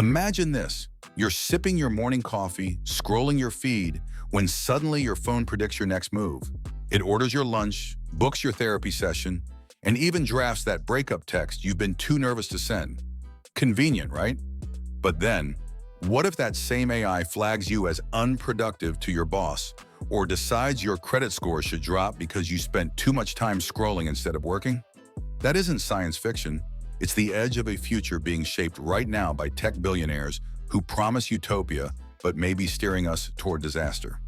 Imagine this. You're sipping your morning coffee, scrolling your feed, when suddenly your phone predicts your next move. It orders your lunch, books your therapy session, and even drafts that breakup text you've been too nervous to send. Convenient, right? But then, what if that same AI flags you as unproductive to your boss, or decides your credit score should drop because you spent too much time scrolling instead of working? That isn't science fiction. It's the edge of a future being shaped right now by tech billionaires who promise utopia but may be steering us toward disaster.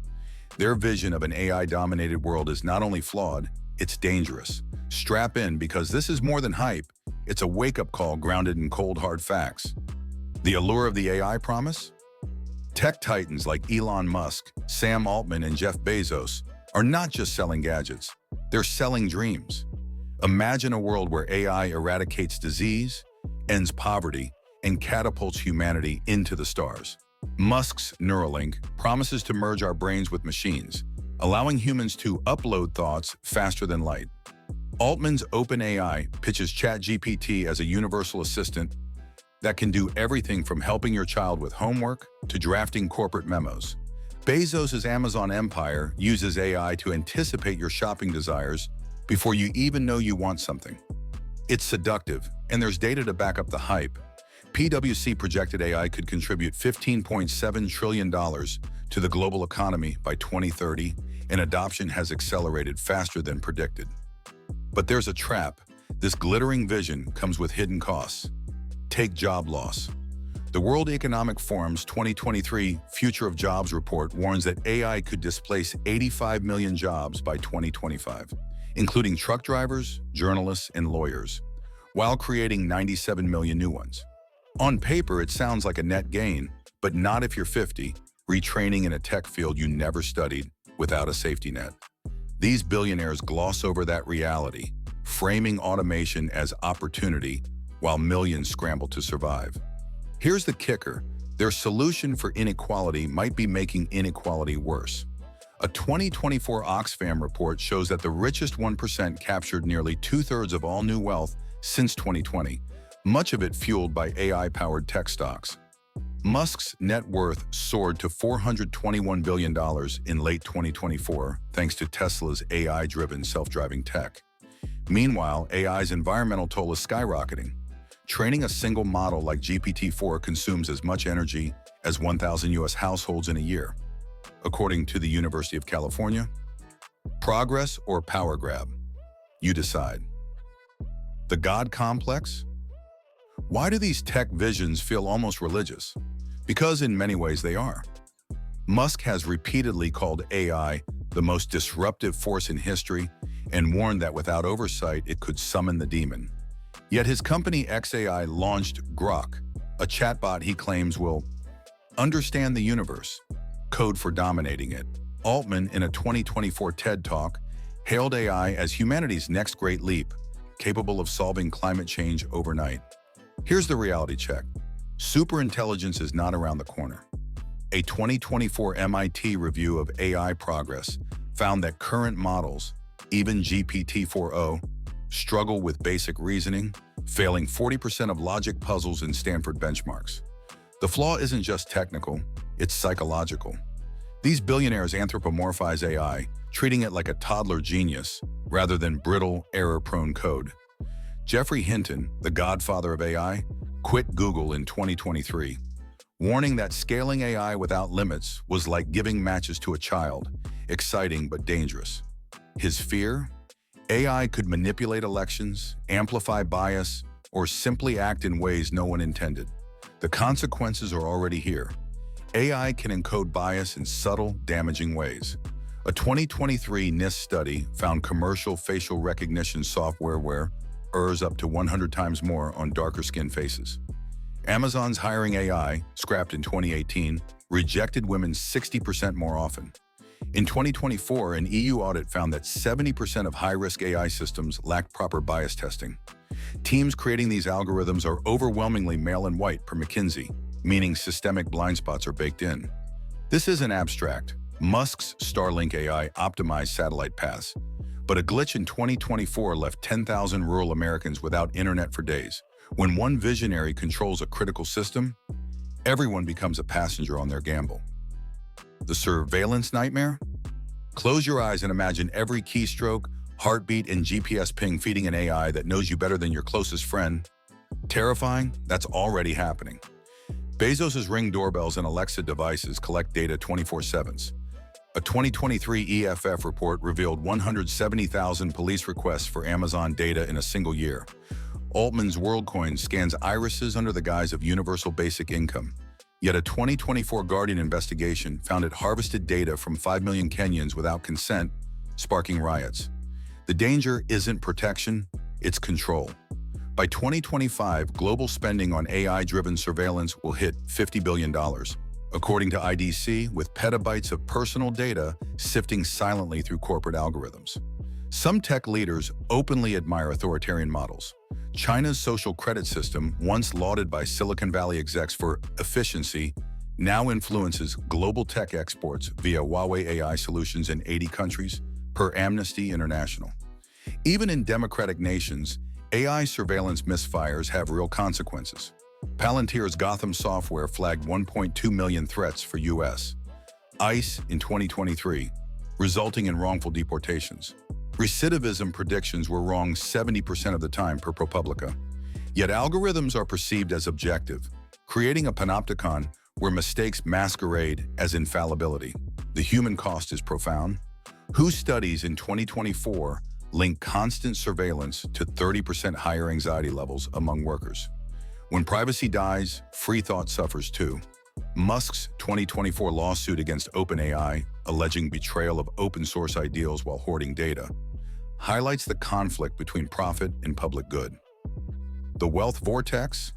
Their vision of an AI-dominated world is not only flawed, it's dangerous. Strap in because this is more than hype. It's a wake-up call grounded in cold, hard facts. The allure of the AI promise? Tech titans like Elon Musk, Sam Altman, and Jeff Bezos are not just selling gadgets. They're selling dreams. Imagine a world where AI eradicates disease, ends poverty, and catapults humanity into the stars. Musk's Neuralink promises to merge our brains with machines, allowing humans to upload thoughts faster than light. Altman's OpenAI pitches ChatGPT as a universal assistant that can do everything from helping your child with homework to drafting corporate memos. Bezos's Amazon empire uses AI to anticipate your shopping desires before you even know you want something. It's seductive, and there's data to back up the hype. PwC projected AI could contribute $15.7 trillion to the global economy by 2030, and adoption has accelerated faster than predicted. But there's a trap. This glittering vision comes with hidden costs. Take job loss. The World Economic Forum's 2023 Future of Jobs report warns that AI could displace 85 million jobs by 2025, including truck drivers, journalists, and lawyers, while creating 97 million new ones. On paper, it sounds like a net gain, but not if you're 50, retraining in a tech field you never studied without a safety net. These billionaires gloss over that reality, framing automation as opportunity while millions scramble to survive. Here's the kicker. Their solution for inequality might be making inequality worse. A 2024 Oxfam report shows that the richest 1% captured nearly 2/3 of all new wealth since 2020, much of it fueled by AI-powered tech stocks. Musk's net worth soared to $421 billion in late 2024 thanks to Tesla's AI-driven self-driving tech. Meanwhile, AI's environmental toll is skyrocketing. Training a single model like GPT-4 consumes as much energy as 1,000 U.S. households in a year, according to the University of California. Progress or power grab? You decide. The God complex? Why do these tech visions feel almost religious? Because in many ways they are. Musk has repeatedly called AI the most disruptive force in history and warned that without oversight it could summon the demon. Yet his company xAI launched Grok, a chatbot he claims will understand the universe, code for dominating it. Altman, in a 2024 TED Talk, hailed AI as humanity's next great leap, capable of solving climate change overnight. Here's the reality check. Superintelligence is not around the corner. A 2024 MIT review of AI progress found that current models, even GPT-4o, struggle with basic reasoning, failing 40% of logic puzzles in Stanford benchmarks. The flaw isn't just technical, it's psychological. These billionaires anthropomorphize AI, treating it like a toddler genius rather than brittle, error-prone code. Geoffrey Hinton, the godfather of AI, quit Google in 2023, warning that scaling AI without limits was like giving matches to a child, exciting but dangerous. His fear? AI could manipulate elections, amplify bias, or simply act in ways no one intended. The consequences are already here. AI can encode bias in subtle, damaging ways. A 2023 NIST study found commercial facial recognition software where errs up to 100 times more on darker-skinned faces. Amazon's hiring AI, scrapped in 2018, rejected women 60% more often. In 2024, an EU audit found that 70% of high-risk AI systems lacked proper bias testing. Teams creating these algorithms are overwhelmingly male and white per McKinsey, meaning systemic blind spots are baked in. This isn't abstract. Musk's Starlink AI optimized satellite paths, but a glitch in 2024 left 10,000 rural Americans without internet for days. When one visionary controls a critical system, Everyone becomes a passenger on their gamble. The surveillance nightmare? Close your eyes and imagine every keystroke, heartbeat, and GPS ping feeding an AI that knows you better than your closest friend. Terrifying? That's already happening. Bezos's Ring doorbells and Alexa devices collect data 24/7. A 2023 EFF report revealed 170,000 police requests for Amazon data in a single year. Altman's Worldcoin scans irises under the guise of universal basic income. Yet a 2024 Guardian investigation found it harvested data from 5 million Kenyans without consent, sparking riots. The danger isn't protection, it's control. By 2025, global spending on AI-driven surveillance will hit $50 billion, according to IDC, with petabytes of personal data sifting silently through corporate algorithms. Some tech leaders openly admire authoritarian models. China's social credit system, once lauded by Silicon Valley execs for efficiency, now influences global tech exports via Huawei AI solutions in 80 countries, per Amnesty International. Even in democratic nations, AI surveillance misfires have real consequences. Palantir's Gotham software flagged 1.2 million threats for U.S. ICE in 2023, resulting in wrongful deportations. Recidivism predictions were wrong 70% of the time per ProPublica. Yet algorithms are perceived as objective, creating a panopticon where mistakes masquerade as infallibility. The human cost is profound. Whose studies in 2024 link constant surveillance to 30% higher anxiety levels among workers? When privacy dies, free thought suffers too. Musk's 2024 lawsuit against OpenAI, alleging betrayal of open source ideals while hoarding data, highlights the conflict between profit and public good. The wealth vortex?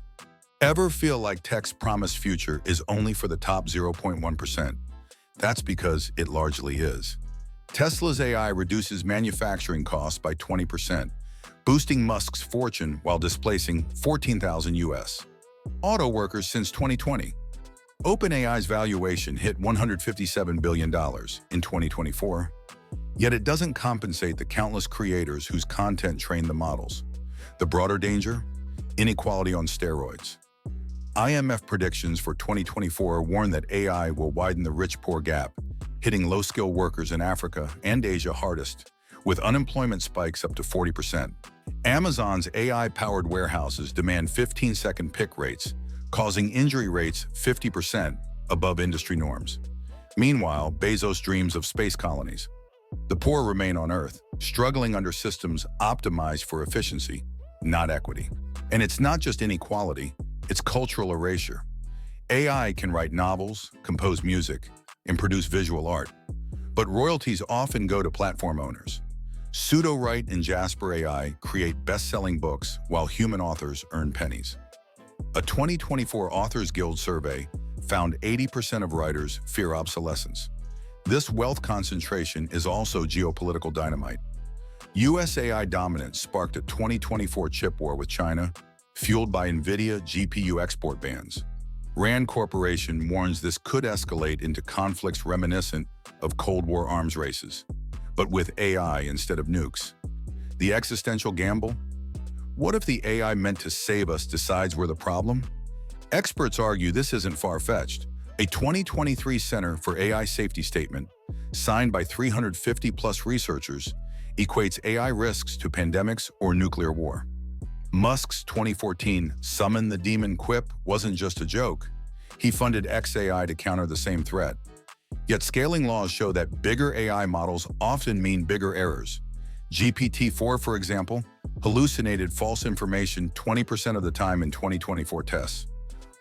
Ever feel like tech's promised future is only for the top 0.1%? That's because it largely is. Tesla's AI reduces manufacturing costs by 20%, boosting Musk's fortune while displacing 14,000 U.S. auto workers since 2020. OpenAI's valuation hit $157 billion in 2024, yet it doesn't compensate the countless creators whose content trained the models. The broader danger? Inequality on steroids. IMF predictions for 2024 warn that AI will widen the rich-poor gap, hitting low-skilled workers in Africa and Asia hardest, with unemployment spikes up to 40%. Amazon's AI-powered warehouses demand 15-second pick rates, causing injury rates 50% above industry norms. Meanwhile, Bezos dreams of space colonies. The poor remain on Earth, struggling under systems optimized for efficiency, not equity. And it's not just inequality, it's cultural erasure. AI can write novels, compose music, and produce visual art, but royalties often go to platform owners. Pseudo-Write and Jasper AI create best-selling books while human authors earn pennies. A 2024 Authors Guild survey found 80% of writers fear obsolescence. This wealth concentration is also geopolitical dynamite. US AI dominance sparked a 2024 chip war with China, fueled by Nvidia GPU export bans. Rand Corporation warns this could escalate into conflicts reminiscent of Cold War arms races, but with AI instead of nukes. The existential gamble? What if the AI meant to save us decides we're the problem? Experts argue this isn't far-fetched. A 2023 Center for AI Safety statement, signed by 350-plus researchers, equates AI risks to pandemics or nuclear war. Musk's 2014 "Summon the Demon" quip wasn't just a joke. He funded xAI to counter the same threat. Yet scaling laws show that bigger AI models often mean bigger errors. GPT-4, for example, hallucinated false information 20% of the time in 2024 tests.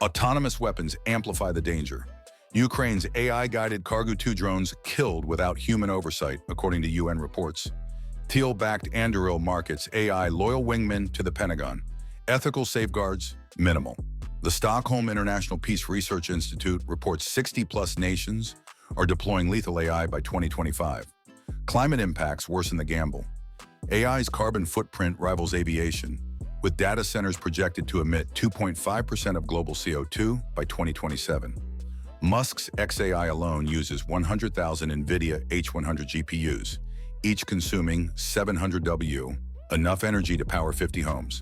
Autonomous weapons amplify the danger. Ukraine's AI-guided Cargo-2 drones killed without human oversight, according to UN reports. Thiel-backed Anduril markets AI loyal wingmen to the Pentagon. Ethical safeguards? Minimal. The Stockholm International Peace Research Institute reports 60-plus nations are deploying lethal AI by 2025. Climate impacts worsen the gamble. AI's carbon footprint rivals aviation, with data centers projected to emit 2.5% of global CO2 by 2027. Musk's xAI alone uses 100,000 Nvidia H100 GPUs, each consuming 700 W, enough energy to power 50 homes.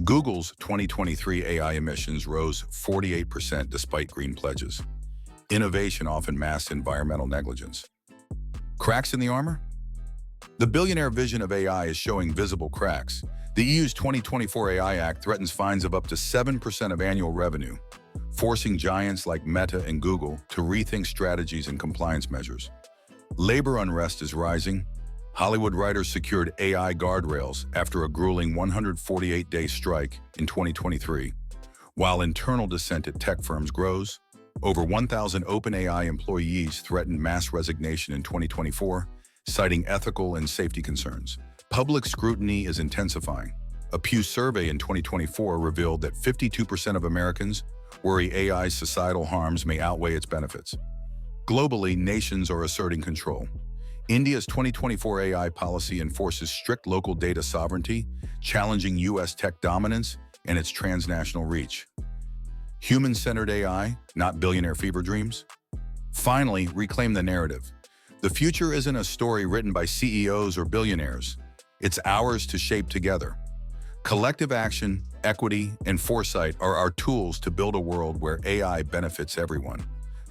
Google's 2023 AI emissions rose 48% despite green pledges. Innovation often masks environmental negligence. Cracks in the armor? The billionaire vision of AI is showing visible cracks. The EU's 2024 AI Act threatens fines of up to 7% of annual revenue, forcing giants like Meta and Google to rethink strategies and compliance measures. Labor unrest is rising. Hollywood writers secured AI guardrails after a grueling 148-day strike in 2023. While internal dissent at tech firms grows, over 1,000 OpenAI employees threatened mass resignation in 2024, citing ethical and safety concerns. Public scrutiny is intensifying. A Pew survey in 2024 revealed that 52% of Americans worry AI's societal harms may outweigh its benefits. Globally, nations are asserting control. India's 2024 AI policy enforces strict local data sovereignty, challenging U.S. tech dominance and its transnational reach. Human-centered AI, not billionaire fever dreams? Finally, reclaim the narrative. The future isn't a story written by CEOs or billionaires. It's ours to shape together. Collective action, equity, and foresight are our tools to build a world where AI benefits everyone,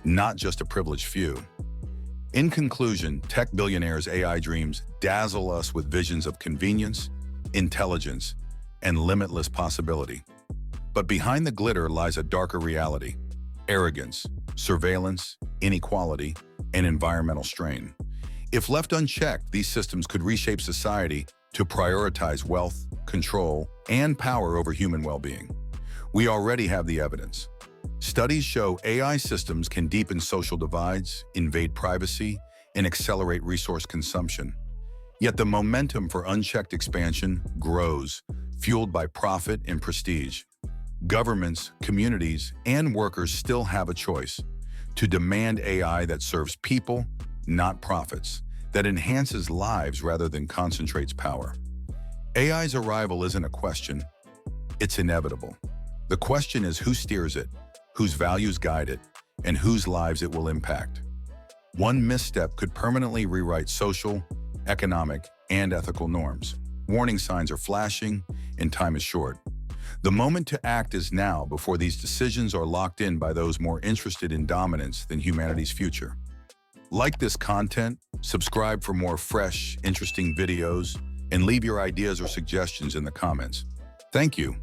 not just a privileged few. In conclusion, tech billionaires' AI dreams dazzle us with visions of convenience, intelligence, and limitless possibility. But behind the glitter lies a darker reality: arrogance, surveillance, inequality, and environmental strain. If left unchecked, these systems could reshape society to prioritize wealth, control, and power over human well-being. We already have the evidence. Studies show AI systems can deepen social divides, invade privacy, and accelerate resource consumption. Yet the momentum for unchecked expansion grows, fueled by profit and prestige. Governments, communities, and workers still have a choice: to demand AI that serves people, not profits, that enhances lives rather than concentrates power. AI's arrival isn't a question, it's inevitable. The question is who steers it, whose values guide it, and whose lives it will impact. One misstep could permanently rewrite social, economic, and ethical norms. Warning signs are flashing, and time is short. The moment to act is now, before these decisions are locked in by those more interested in dominance than humanity's future. Like this content, subscribe for more fresh, interesting videos, and leave your ideas or suggestions in the comments. Thank you.